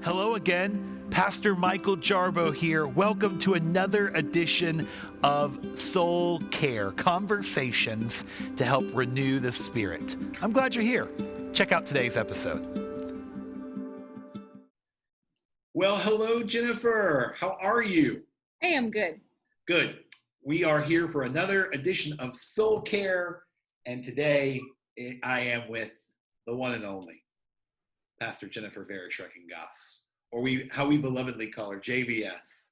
Hello again, Pastor Michael Jarbo here. Welcome to another edition of Soul Care, conversations to help renew the spirit. I'm glad you're here. Check out today's episode. Well, hello, Jennifer. How are you? Hey, I'm good. Good. We are here for another edition of Soul Care, and today I am with the one and only Pastor Jennifer Veres-Schrecengost, or how we belovedly call her, JVS.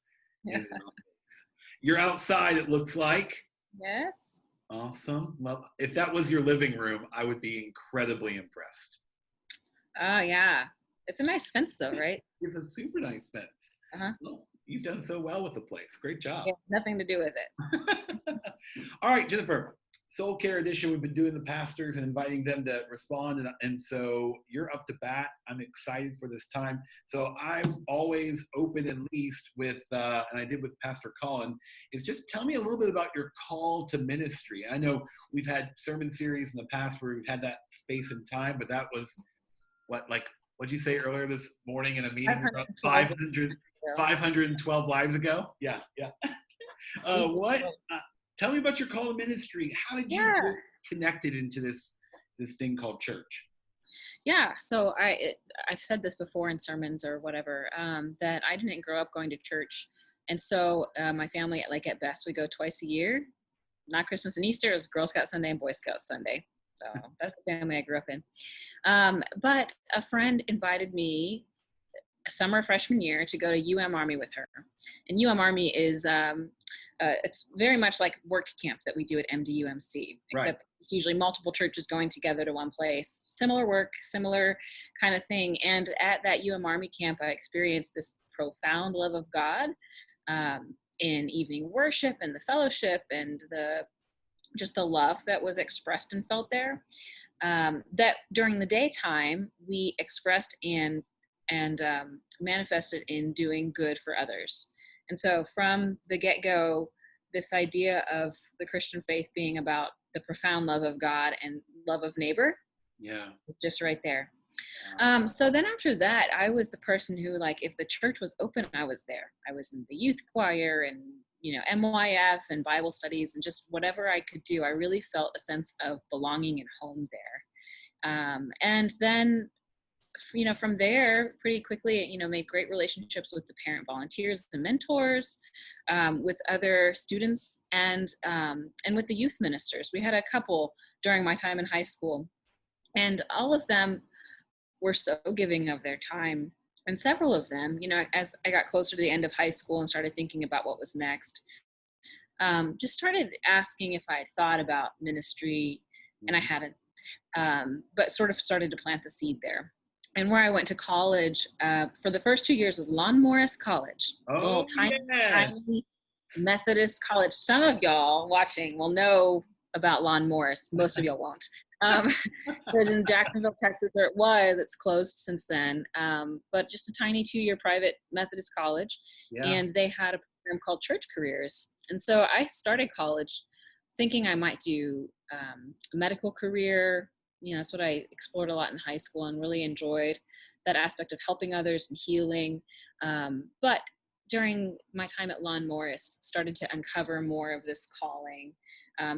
You're outside, it looks like. Yes. Awesome. Well, if that was your living room, I would be incredibly impressed. Oh, yeah. It's a nice fence, though, right? It's a super nice fence. Uh-huh. Well, you've done so well with the place. Great job. Yeah, nothing to do with it. All right, Jennifer. Soul Care Edition, we've been doing the pastors and inviting them to respond. And so you're up to bat. I'm excited for this time. So I'm always open and least with, and I did with Pastor Colin, is just tell me a little bit about your call to ministry. I know we've had sermon series in the past where we've had that space and time, but that was what'd you say earlier this morning in a meeting? 512 lives ago? Yeah. Tell me about your call to ministry. How did you get connected into this thing called church? Yeah, so I've said this before in sermons or whatever, that I didn't grow up going to church. And so my family, at best, we go twice a year. Not Christmas and Easter. It was Girl Scout Sunday and Boy Scout Sunday. So that's the family I grew up in. But a friend invited me summer freshman year to go to UM Army with her. And UM Army is... it's very much like work camp that we do at MDUMC, except it's usually multiple churches going together to one place. Similar work, similar kind of thing. And at that UM Army camp, I experienced this profound love of God in evening worship and the fellowship and just the love that was expressed and felt there. That during the daytime, we expressed and manifested in doing good for others. And so from the get-go, this idea of the Christian faith being about the profound love of God and love of neighbor, just right there. So then after that, I was the person who, if the church was open, I was there. I was in the youth choir and, MYF and Bible studies and just whatever I could do. I really felt a sense of belonging and home there. And then from there, pretty quickly, made great relationships with the parent volunteers and mentors, with other students, and with the youth ministers. We had a couple during my time in high school, and all of them were so giving of their time. And several of them, as I got closer to the end of high school and started thinking about what was next, just started asking if I had thought about ministry, and I hadn't, but sort of started to plant the seed there. And where I went to college for the first 2 years was Lon Morris College. Tiny Methodist college. Some of y'all watching will know about Lon Morris. Most of y'all won't. It's in Jacksonville, Texas. There it was. It's closed since then. But just a tiny 2-year private Methodist college. Yeah. And they had a program called Church Careers. And so I started college thinking I might do a medical career. That's what I explored a lot in high school and really enjoyed that aspect of helping others and healing. But during my time at Lon Morris, started to uncover more of this calling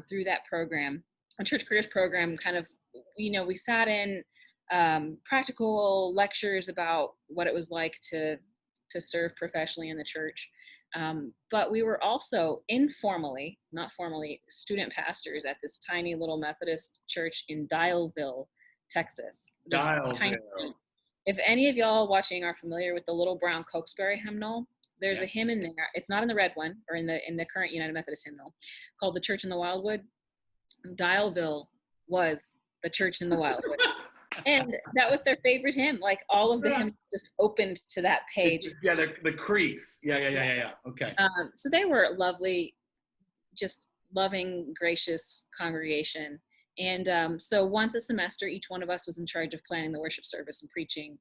through that program. A church careers program kind of, we sat in practical lectures about what it was like to serve professionally in the church. But we were also informally, not formally, student pastors at this tiny little Methodist church in Dialville, Texas. Tiny. If any of y'all watching are familiar with the Little Brown Cokesbury hymnal, there's a hymn in there. It's not in the red one or in the current United Methodist hymnal, called "The Church in the Wildwood." Dialville was the church in the Wildwood. And that was their favorite hymn. All of the hymns just opened to that page. Yeah, the crease. Yeah. Okay. So they were lovely, just loving, gracious congregation. And so once a semester, each one of us was in charge of planning the worship service and preaching.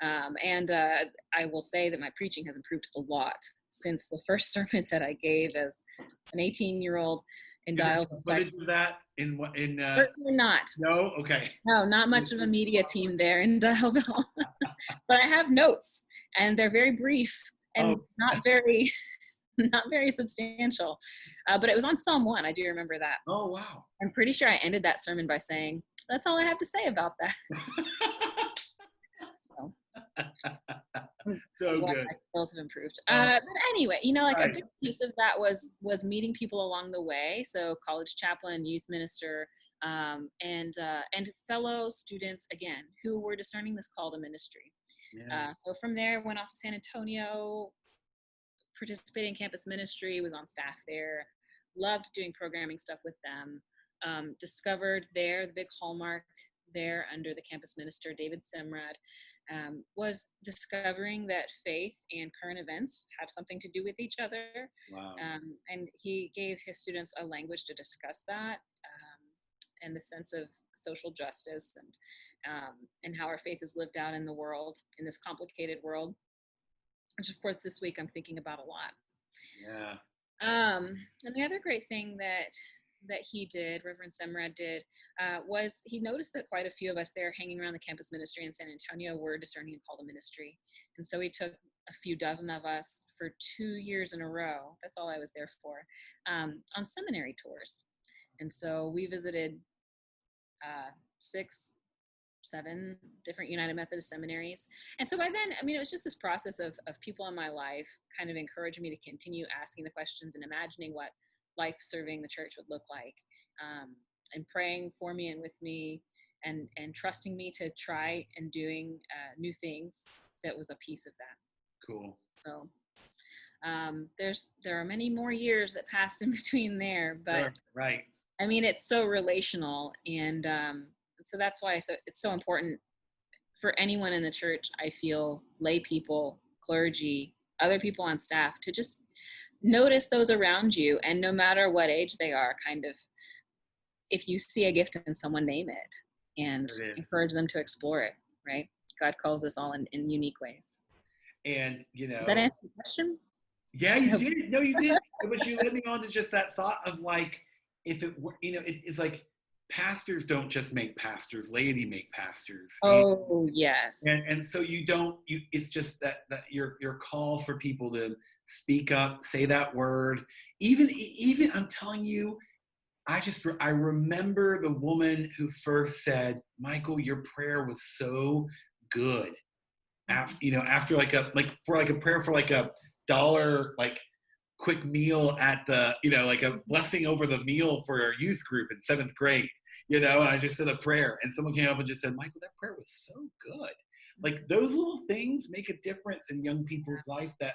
And I will say that my preaching has improved a lot since the first sermon that I gave as an 18-year-old in Dialville. Footage of that in certainly not. No, okay. No, not much of a media team there in Dialville. But I have notes, and they're very brief and Oh, not very not very substantial. But it was on Psalm 1. I do remember that. oh, wow. I'm pretty sure I ended that sermon by saying, "That's all I have to say about that." So So glad good. my skills have improved. Oh, But anyway, like a right. big piece of that was meeting people along the way. So college chaplain, youth minister, and fellow students again who were discerning this call to ministry. Yeah. So from there, went off to San Antonio, participated in campus ministry, was on staff there, loved doing programming stuff with them. Discovered there the big hallmark there under the campus minister, David Semrad, was discovering that faith and current events have something to do with each other. Wow. And he gave his students a language to discuss that, and the sense of social justice and how our faith is lived out in the world, in this complicated world, which of course this week I'm thinking about a lot. Yeah. And the other great thing that he did, Reverend Semrad did, was he noticed that quite a few of us there hanging around the campus ministry in San Antonio were discerning a call to ministry. And so he took a few dozen of us for 2 years in a row, that's all I was there for, on seminary tours. And so we visited 6, 7 different United Methodist seminaries. And so by then, it was just this process of people in my life kind of encouraging me to continue asking the questions and imagining what life serving the church would look like, and praying for me and with me, and trusting me to try and doing new things. That was a piece of that. Cool. So there are many more years that passed in between there, but Sure. Right. it's so relational, and so that's why it's so important for anyone in the church, I feel, lay people, clergy, other people on staff, to just notice those around you, and no matter what age they are, kind of, if you see a gift in someone, name it and encourage them to explore it, right? God calls us all in unique ways. And, Did that answer the question? Yeah, you did. No, you did. But you led me on to just that thought of like, if it were, it's like pastors don't just make pastors, laity make pastors. Oh, yes. And so it's just that your call for people to speak up, say that word. Even I'm telling you, I remember the woman who first said, "Michael, your prayer was so good." After like a prayer for like a $1 like quick meal at the, like a blessing over the meal for our youth group in 7th grade, and I just said a prayer, and someone came up and just said, "Michael, that prayer was so good." Like those little things make a difference in young people's life that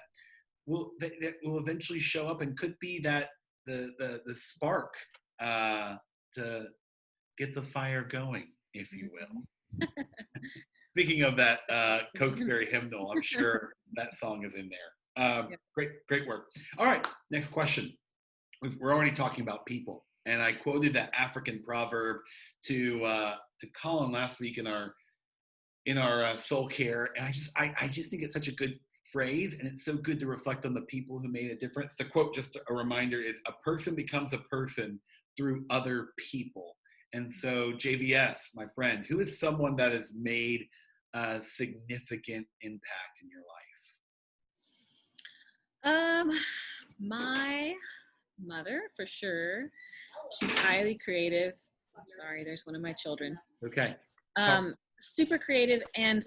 will eventually show up, and could be that the spark to get the fire going, if you will. Speaking of that Cokesbury hymnal, I'm sure that song is in there. Great work. All right, next question. We're already talking about people, and I quoted that African proverb to Colin last week in our soul care, and I just think it's such a good phrase, and it's so good to reflect on the people who made a difference. The quote, just a reminder, is "A person becomes a person through other people." And so, JVS, my friend, who is someone that has made a significant impact in your life? My mother, for sure. She's highly creative. I'm sorry, there's one of my children. Okay. Super creative, and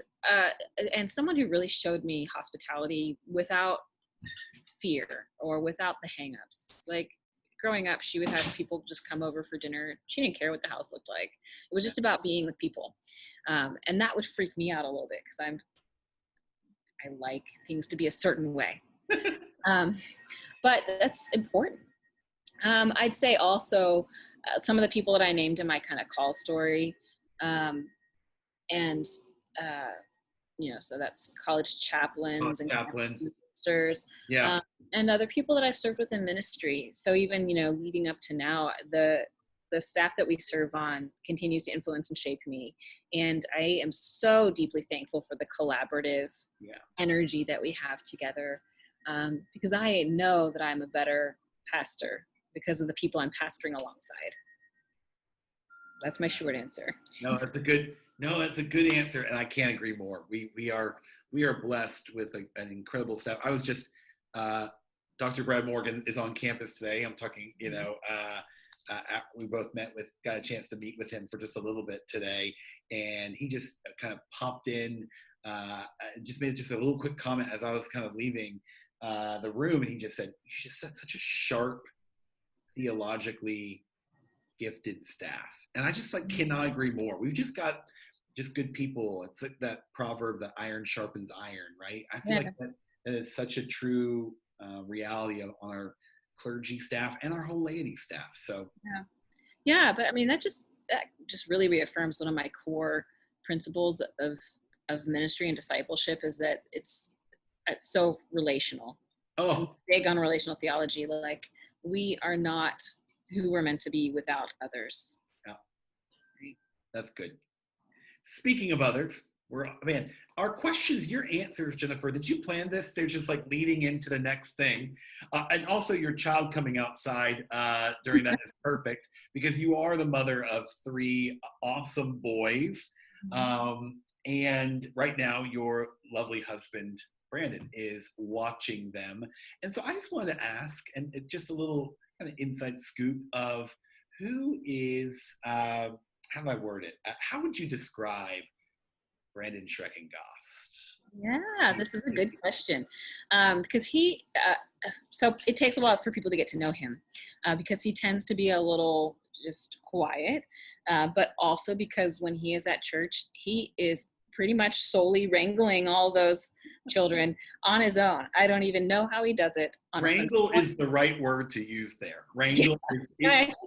someone who really showed me hospitality without fear or without the hang-ups. Like, growing up, she would have people just come over for dinner. She didn't care what the house looked like. It was just about being with people. And that would freak me out a little bit, because I like things to be a certain way. But that's important. I'd say also some of the people that I named in my kind of call story, so that's college chaplains and ministers, and other people that I've served with in ministry. So even, leading up to now, the staff that we serve on continues to influence and shape me. And I am so deeply thankful for the collaborative energy that we have together, because I know that I'm a better pastor because of the people I'm pastoring alongside. That's my short answer. No, that's a good answer, and I can't agree more. We are we are blessed with an incredible staff. I was just, Dr. Brad Morgan is on campus today. I'm talking, we both got a chance to meet with him for just a little bit today. And he just kind of popped in, just made just a little quick comment as I was kind of leaving the room. And he just said, you just said such a sharp, theologically gifted staff. And I just cannot agree more. We've just got just good people. It's like that proverb that iron sharpens iron, right? I feel like that is such a true reality on our clergy staff and our whole laity staff. So but I mean that just really reaffirms one of my core principles of ministry and discipleship, is that it's so relational. I'm big on relational theology. Like, we are not who we're meant to be without others. Yeah, right. That's good. Speaking of others, our questions, your answers, Jennifer, did you plan this? They're just like leading into the next thing. And also your child coming outside during that is perfect, because you are the mother of 3 awesome boys. And right now your lovely husband, Brandon, is watching them. And so I just wanted to ask, and it's just a little kind of inside scoop of who is, how do I word it? How would you describe Veres-Schrecengost? Yeah, this is a good question. Because so it takes a while for people to get to know him, because he tends to be a little just quiet, but also because when he is at church, he is pretty much solely wrangling all those children on his own. I don't even know how he does it. Wrangle is the right word to use there. Wrangle is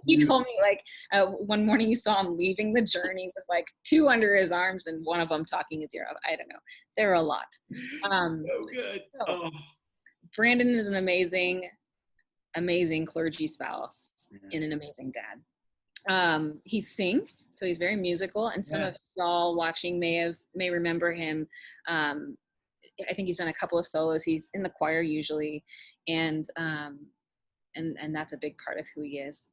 he told me one morning you saw him leaving the journey with 2 under his arms and one of them talking his ear off. I don't know. There are a lot. So good. Brandon is an amazing clergy spouse and an amazing dad. He sings, so he's very musical, and some of y'all watching may remember him. I think he's done a couple of solos. He's in the choir usually, and that's a big part of who he is.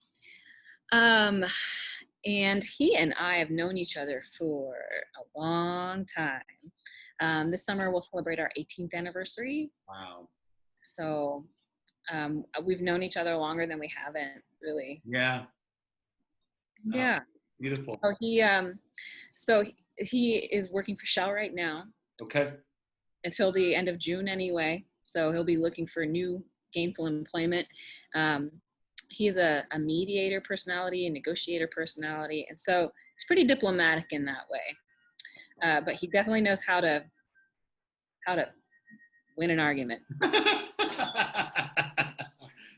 And he and I have known each other for a long time. This summer we'll celebrate our 18th anniversary. Wow. So we've known each other longer than we haven't, really. Yeah. Yeah. Beautiful. So he is working for Shell right now. Okay. Until the end of June anyway. So he'll be looking for new gainful employment. He is a mediator personality, a negotiator personality. And so he's pretty diplomatic in that way. But he definitely knows how to win an argument.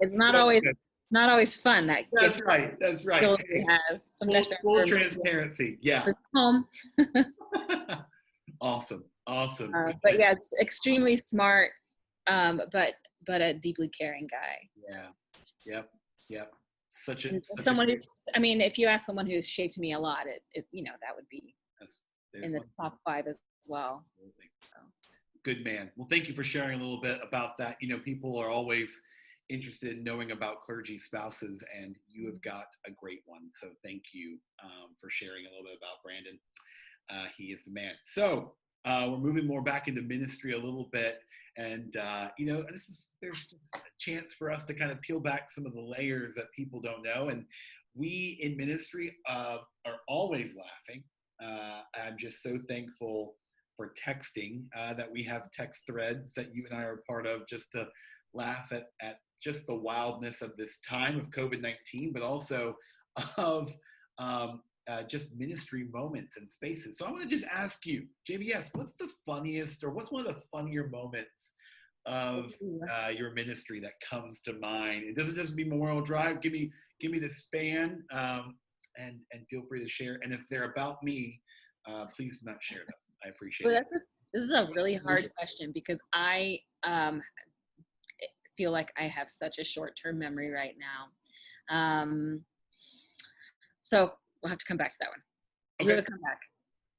It's not always fun. That's right. He has. Sometimes full transparency. Yeah. Home. Awesome. But yeah, extremely smart, but a deeply caring guy. Yeah. Yep. If you ask someone who's shaped me a lot, that would be in the top 5 as well. So. Good man. Well, thank you for sharing a little bit about that. People are always interested in knowing about clergy spouses, and you have got a great one. So thank you for sharing a little bit about Brandon. He is the man. So we're moving more back into ministry a little bit, and there's just a chance for us to kind of peel back some of the layers that people don't know. And we in ministry are always laughing. I'm just so thankful for texting, that we have text threads that you and I are part of, just to laugh at just the wildness of this time of COVID-19, but also of just ministry moments and spaces. So I want to just ask you, JBS, what's the funniest, or what's one of the funnier moments of your ministry that comes to mind? It doesn't just be Memorial Drive. Give me the span, and feel free to share. And if they're about me, please do not share them. I appreciate it. This is a really hard question, because I feel like I have such a short-term memory right now. So we'll have to come back to that one. Okay.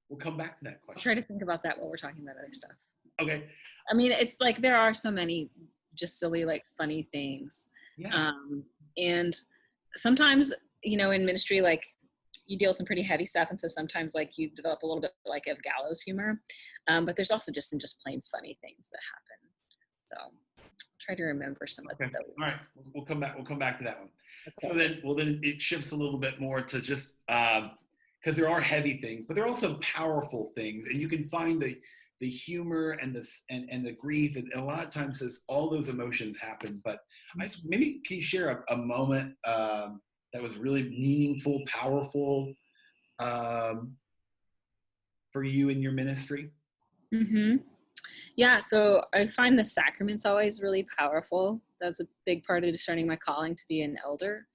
We'll come back to that question. I'll try to think about that while we're talking about other stuff. Okay. I mean, it's like there are so many just silly, funny things. Yeah. And sometimes, in ministry, you deal with some pretty heavy stuff. And so sometimes like you develop a little bit like of gallows humor. But there's also just some just plain funny things that happen. So try to remember some of Okay. those. All right. We'll come back. We'll come back to that one. Okay. So then it shifts a little bit more to just, because there are heavy things, but there are also powerful things, and you can find the humor and the grief, and a lot of times all those emotions happen. But maybe can you share a moment that was really meaningful, powerful for you in your ministry? Mm-hmm. Yeah, so I find the sacraments always really powerful. That's a big part of discerning my calling to be an elder.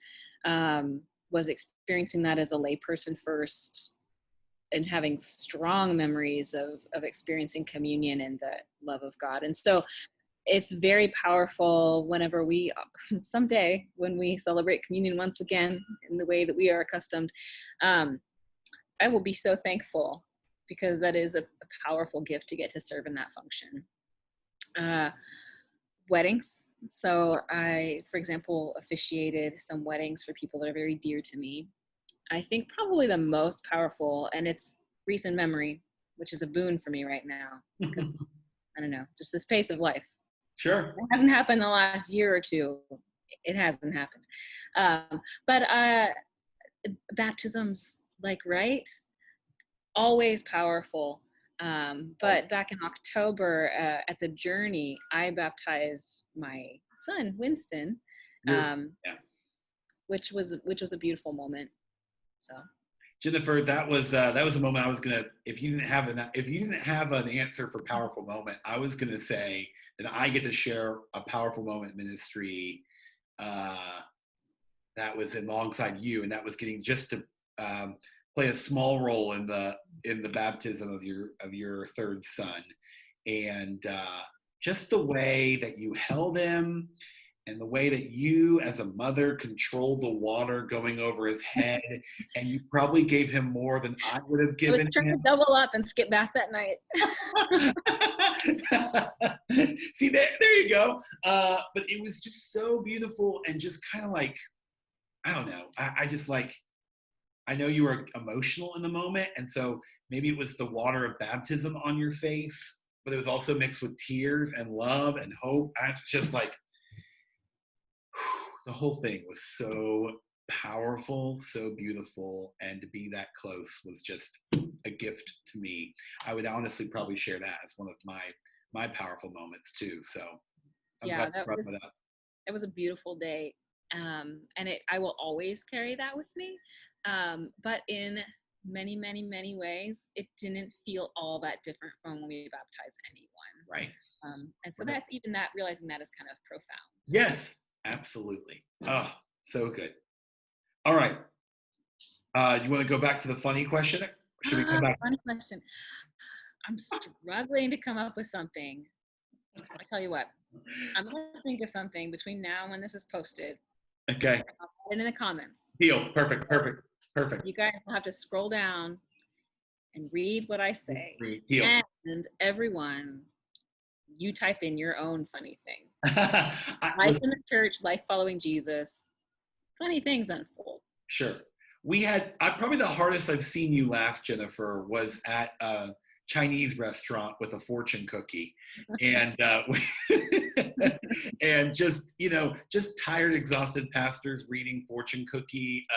Was experiencing that as a layperson first, and having strong memories of experiencing communion and the love of God. And so it's very powerful whenever someday when we celebrate communion once again in the way that we are accustomed, I will be so thankful, because that is a powerful gift to get to serve in that function. Weddings. So I, for example, officiated some weddings for people that are very dear to me. I think probably the most powerful, and it's recent memory, which is a boon for me right now, because I don't know, just this pace of life. Sure. It hasn't happened the last year or two. It hasn't happened. But baptisms, like, right? Always powerful. But back in October at the Journey, I baptized my son, Winston, which was a beautiful moment. So, Jennifer, that was a moment I was gonna. If you didn't have an answer for powerful moment, I was gonna say that I get to share a powerful moment ministry that was alongside you, and that was getting just to play a small role in the baptism of your third son, and just the way that you held him, and the way that you as a mother controlled the water going over his head, and you probably gave him more than I would have given him. I was trying to double up and skip bath that night. See, there you go. But it was just so beautiful, and just kind of like, I don't know. I just like, I know you were emotional in the moment, and so maybe it was the water of baptism on your face, but it was also mixed with tears and love and hope. I just like, the whole thing was so powerful, so beautiful, and to be that close was just a gift to me. I would honestly probably share that as one of my powerful moments too. So I'm glad you brought that up. It was a beautiful day, and I will always carry that with me. But in many, many, many ways, it didn't feel all that different from when we baptized anyone. Right. And so that's even that, realizing that is kind of profound. Yes, absolutely. Oh, so good. All right. You want to go back to the funny question? Or should we come back? Funny question. I'm struggling to come up with something. I tell you what, I'm going to think of something between now and when this is posted. Okay. I'll put it in the comments. Deal. Perfect. You guys will have to scroll down and read what I say. Deal. And everyone, you type in your own funny thing. Life in the church, life following Jesus, funny things unfold. Sure. We had, probably the hardest I've seen you laugh, Jennifer, was at a Chinese restaurant with a fortune cookie. And and just tired, exhausted pastors reading fortune cookie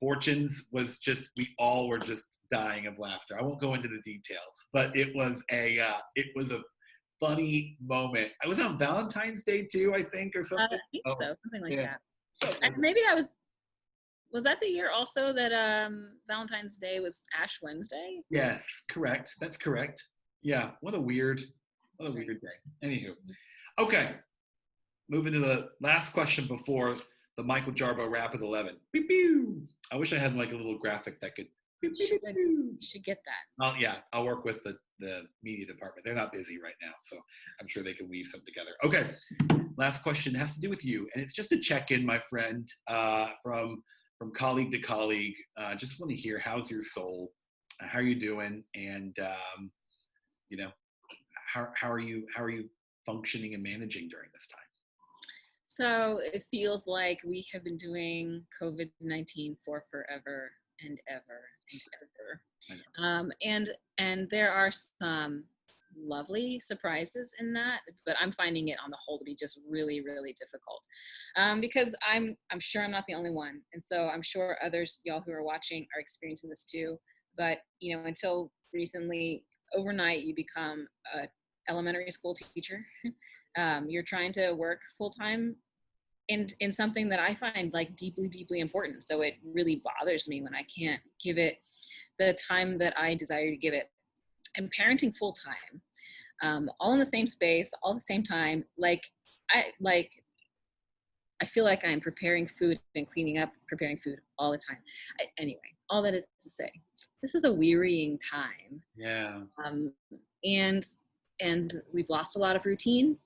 fortunes was just, we all were just dying of laughter. I won't go into the details, but it was a funny moment. I was on Valentine's Day too, I think, or something. I think so, something like that. And maybe that was that the year also that Valentine's Day was Ash Wednesday? Yes, correct. That's correct. Yeah, what a weird day. Anywho, okay. Moving to the last question before the Michael Jarbo Rapid 11. Pew, pew. I wish I had like a little graphic that could. You should get that. Yeah, I'll work with the media department. They're not busy right now, so I'm sure they can weave something together. Okay, last question has to do with you, and it's just a check-in, my friend, from colleague to colleague. Just want to hear, how's your soul? How are you doing? And how are you functioning and managing during this time? So it feels like we have been doing COVID-19 for forever. and ever and ever. I know. And there are some lovely surprises in that, but I'm finding it on the whole to be just really, really difficult, because I'm sure I'm not the only one, and so I'm sure others, y'all who are watching, are experiencing this too. But until recently, overnight, you become a elementary school teacher. You're trying to work full time in something that I find like deeply, deeply important. So it really bothers me when I can't give it the time that I desire to give it. And parenting full time, all in the same space, all at the same time. I feel like I'm preparing food and cleaning up, preparing food all the time. Anyway, all that is to say, this is a wearying time. Yeah. And we've lost a lot of routine.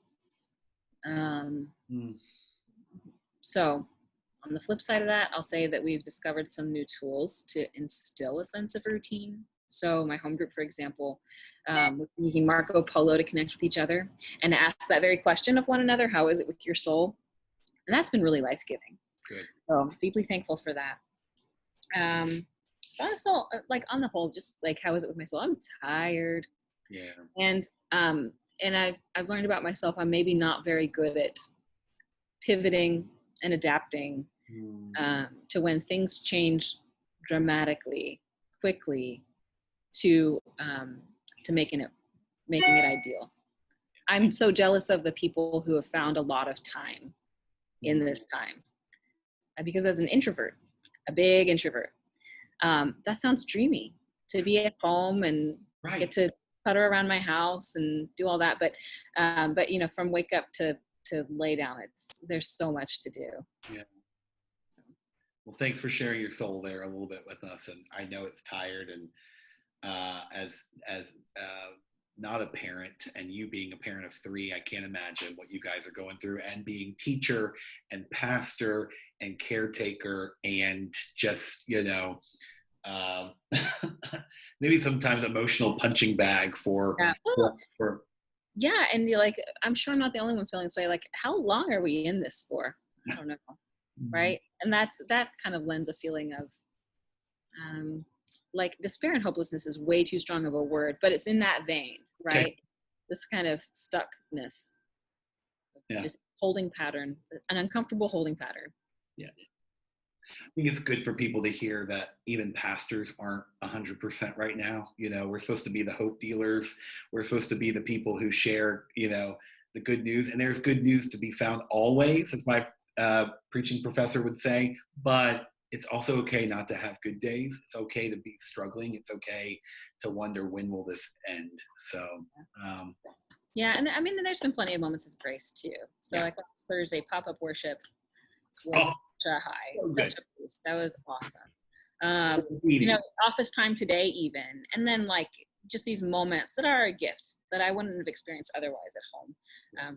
So on the flip side of that, I'll say that we've discovered some new tools to instill a sense of routine. So my home group, for example, we're using Marco Polo to connect with each other and ask that very question of one another: how is it with your soul? And that's been really life-giving. Good. So deeply thankful for that. Also, like on the whole, just like, how is it with my soul? I'm tired. Yeah. And I've learned about myself, I'm maybe not very good at pivoting and adapting to when things change dramatically, quickly, to making it ideal. I'm so jealous of the people who have found a lot of time in this time, because as an introvert, a big introvert, that sounds dreamy, to be at home and get to putter around my house and do all that. But from wake up to lay down, there's so much to do. Yeah. So. Well, thanks for sharing your soul there a little bit with us. And I know it's tired, and as not a parent, and you being a parent of 3, I can't imagine what you guys are going through, and being teacher and pastor and caretaker, and just, maybe sometimes emotional punching bag for. Yeah, and you're like, I'm sure I'm not the only one feeling this way. Like, how long are we in this for? I don't know, right? And that kind of lends a feeling of, like, despair and hopelessness is way too strong of a word, but it's in that vein, right? Okay. This kind of stuckness, this holding pattern, an uncomfortable holding pattern. Yeah. I think it's good for people to hear that even pastors aren't 100% right now. We're supposed to be the hope dealers. We're supposed to be the people who share, the good news. And there's good news to be found always, as my preaching professor would say. But it's also okay not to have good days. It's okay to be struggling. It's okay to wonder, when will this end? So, yeah. And I mean, there's been plenty of moments of grace too. So like last Thursday, pop-up worship was such a high, such a boost. That was awesome. Office time today even. And then like just these moments that are a gift that I wouldn't have experienced otherwise at home,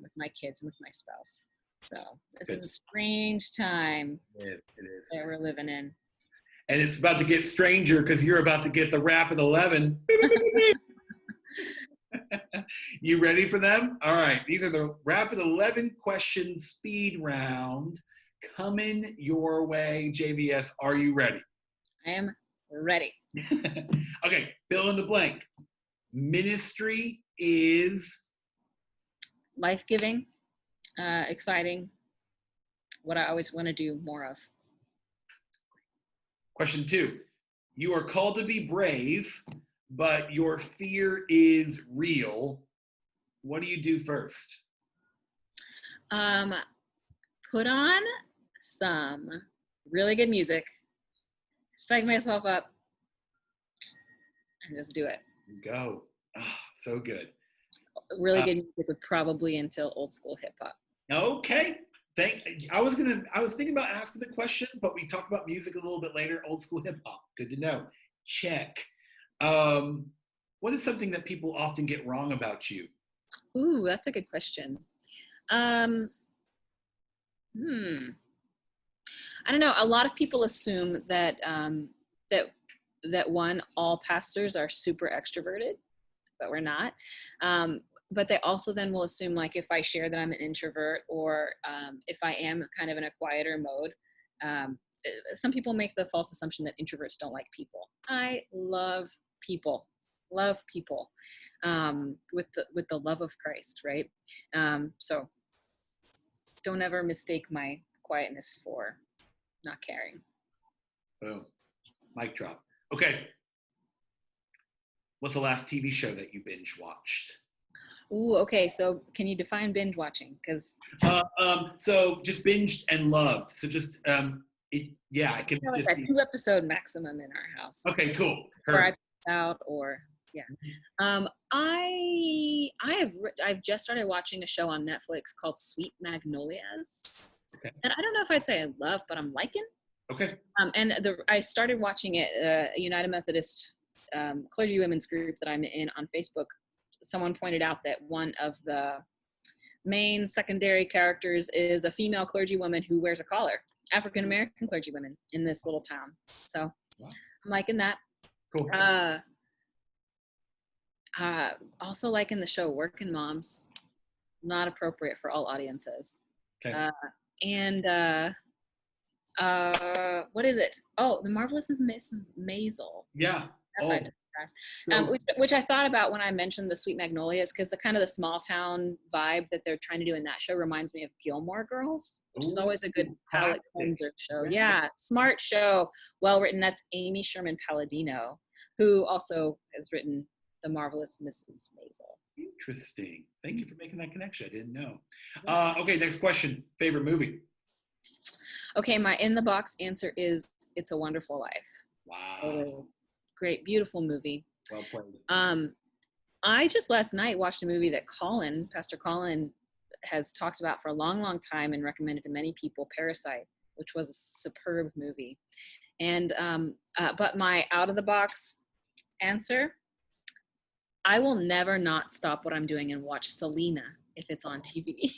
with my kids and with my spouse. So this is a strange time it is that we're living in. And it's about to get stranger, because you're about to get the Rapid 11. You ready for them? All right. These are the Rapid 11 question speed round coming your way. JVS, are you ready? I am ready. Okay. Fill in the blank. Ministry is life-giving, exciting, what I always want to do more of. Question 2. You are called to be brave, but your fear is real. What do you do first? Put on some really good music, psych myself up, and just do it. Go. Oh, so good. Really good music would probably entail old school hip hop. Okay. I was thinking about asking the question, but we talked about music a little bit later. Old school hip hop. Good to know. Check. What is something that people often get wrong about you? Ooh, that's a good question. I don't know. A lot of people assume that all pastors are super extroverted, but we're not. But they also then will assume, like, if I share that I'm an introvert, or if I am kind of in a quieter mode, some people make the false assumption that introverts don't like people. I love people, with the love of Christ, right? So don't ever mistake my quietness for not caring. Boom. Mic drop. Okay. What's the last TV show that you binge watched? Ooh, okay. So can you define binge watching? Because so just binged and loved. So just I can like just a 2-episode maximum in our house. Okay, cool. Or I pass out, or yeah. I've just started watching a show on Netflix called Sweet Magnolias. Okay. And I don't know if I'd say I love, but I'm liking. Okay. And I started watching it, a United Methodist clergy women's group that I'm in on Facebook. Someone pointed out that one of the main secondary characters is a female clergy woman who wears a collar, African American clergy women in this little town. So wow. I'm liking that. Cool. Also liking the show Working Moms, not appropriate for all audiences. Okay. What is it? Oh, The Marvelous Mrs. Maisel. Yeah. Which I thought about when I mentioned the Sweet Magnolias, because the kind of the small town vibe that they're trying to do in that show reminds me of Gilmore Girls, which is always a good palate cleanser show. Yeah, smart show, well written. That's Amy Sherman Palladino, who also has written The Marvelous Mrs. Maisel. Interesting. Thank you for making that connection. I didn't know. Okay, next question. Favorite movie? Okay, my in the box answer is It's a Wonderful Life. Wow. Great, beautiful movie. Well played. I just last night watched a movie that Pastor Colin, has talked about for a long, long time and recommended to many people, Parasite, which was a superb movie. And but my out of the box answer, I will never not stop what I'm doing and watch Selena if it's on TV.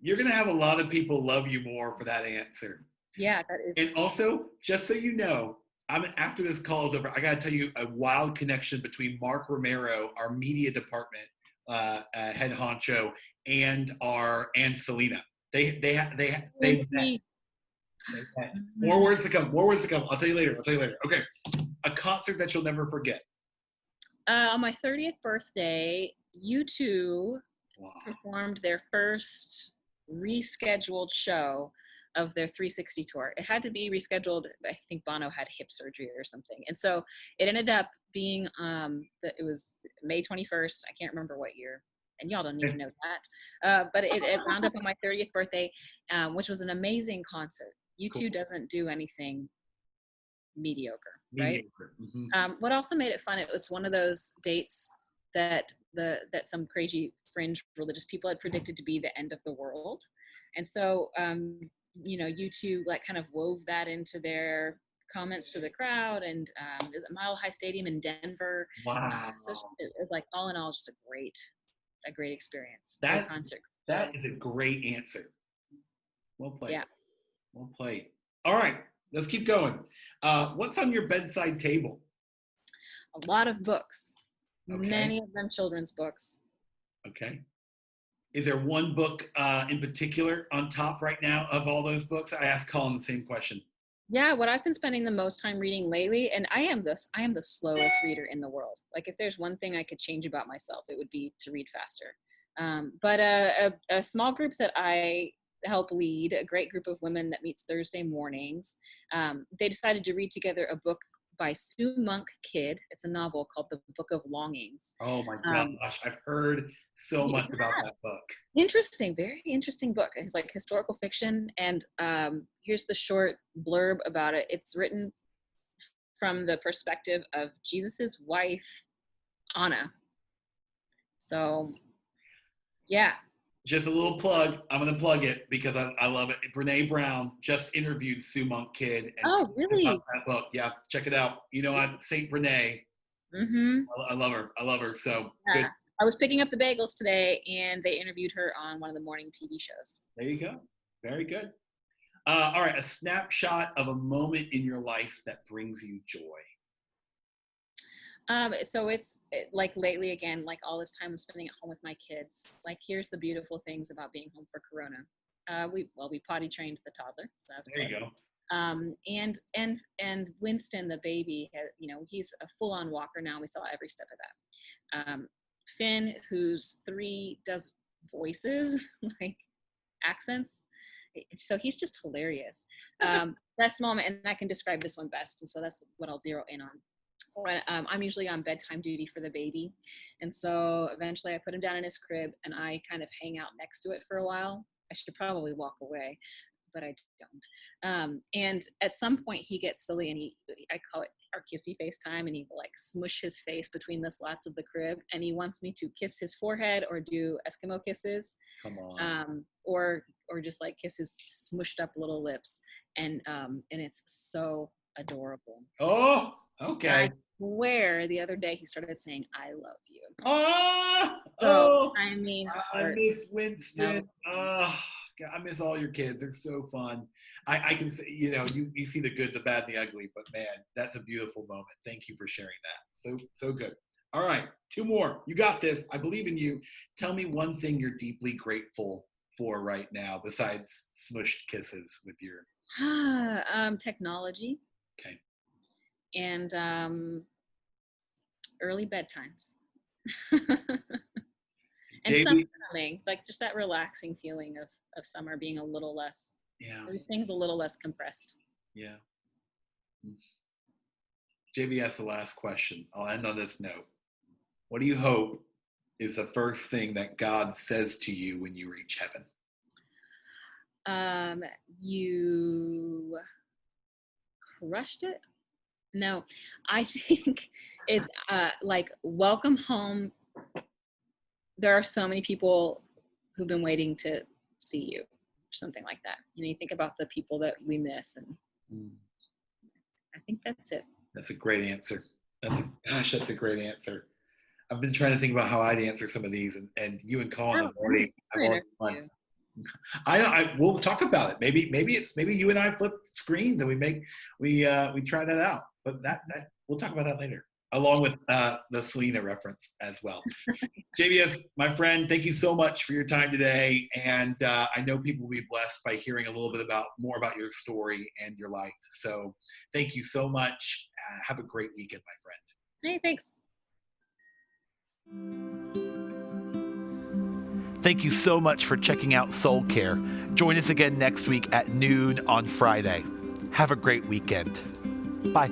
You're going to have a lot of people love you more for that answer. Yeah, that is. And also, just so you know, after this call is over, I got to tell you a wild connection between Mark Romero, our media department head honcho, and Selena. They met. More words to come. I'll tell you later. Okay. A concert that you'll never forget. On my 30th birthday, U2 performed their first rescheduled show of their 360 tour. It had to be rescheduled. I think Bono had hip surgery or something. And so it ended up being, it was May 21st. I can't remember what year. And y'all don't even know that. But it wound up on my 30th birthday, which was an amazing concert. U2 doesn't do anything mediocre, right? Mm-hmm. What also made it fun, it was one of those dates that some crazy fringe religious people had predicted to be the end of the world. And so, U2 like kind of wove that into their comments to the crowd, and it was at Mile High Stadium in Denver. Wow. So it was like all in all, just a great experience. That concert. That is a great answer. Well played. Yeah. Well played. All right, let's keep going. What's on your bedside table? A lot of books. Okay. Many of them children's books. Okay. Is there one book in particular on top right now of all those books? I asked Colin the same question. Yeah, what I've been spending the most time reading lately, and I am the slowest reader in the world. Like if there's one thing I could change about myself, it would be to read faster. But a small group that I help lead, a great group of women that meets Thursday mornings, they decided to read together a book by Sue Monk Kidd. It's a novel called The Book of Longings. Oh my gosh, I've heard so much about that book. Interesting, very interesting book. It's like historical fiction, and here's the short blurb about it. It's written from the perspective of Jesus's wife, Anna. So, yeah. Just a little plug. I'm going to plug it because I love it. Brene Brown just interviewed Sue Monk Kidd. And really? About that book. Yeah, check it out. You know, I'm Saint Brene. Mm-hmm. I love her. So yeah. Good. I was picking up the bagels today, and they interviewed her on one of the morning TV shows. There you go. Very good. All right, a snapshot of a moment in your life that brings you joy. So it's like lately again, like all this time I'm spending at home with my kids. Like here's the beautiful things about being home for Corona. We potty trained the toddler, so that was There you close. go. And Winston, the baby, he's a full-on walker now. We saw every step of that. Finn, who's 3, does voices like accents, so he's just hilarious. Best moment, and I can describe this one best, and so that's what I'll zero in on. When, I'm usually on bedtime duty for the baby, and so eventually I put him down in his crib, and I kind of hang out next to it for a while. I should probably walk away, but I don't. And at some point he gets silly, and I call it our kissy face time, and he will like smush his face between the slats of the crib, and he wants me to kiss his forehead or do Eskimo kisses. Come on. Or just like kiss his smushed up little lips. And it's so adorable. Oh, okay. I swear the other day he started saying, "I love you." Oh, I mean, I miss Winston. Oh, God, I miss all your kids. They're so fun. I can say, you see the good, the bad, and the ugly, but man, that's a beautiful moment. Thank you for sharing that. So good. All right, 2 more. You got this. I believe in you. Tell me one thing you're deeply grateful for right now, besides smushed kisses with your technology. Okay. And early bedtimes. And summer coming, like just that relaxing feeling of summer being a little less, everything's a little less compressed. Yeah. JBS, the last question. I'll end on this note. What do you hope is the first thing that God says to you when you reach heaven? You crushed it? No, I think it's like, welcome home. There are so many people who've been waiting to see you, or something like that. You think about the people that we miss, and I think that's it. That's a great answer. That's a great answer. I've been trying to think about how I'd answer some of these, and you and Colin have already fun. We'll talk about it. Maybe you and I flip screens and we try that out. But that we'll talk about that later, along with the Selena reference as well. JBS, my friend, thank you so much for your time today, and I know people will be blessed by hearing a little bit more about your story and your life. So thank you so much. Have a great weekend, my friend. Hey, thanks. Thank you so much for checking out Soul Care. Join us again next week at noon on Friday. Have a great weekend. Bye.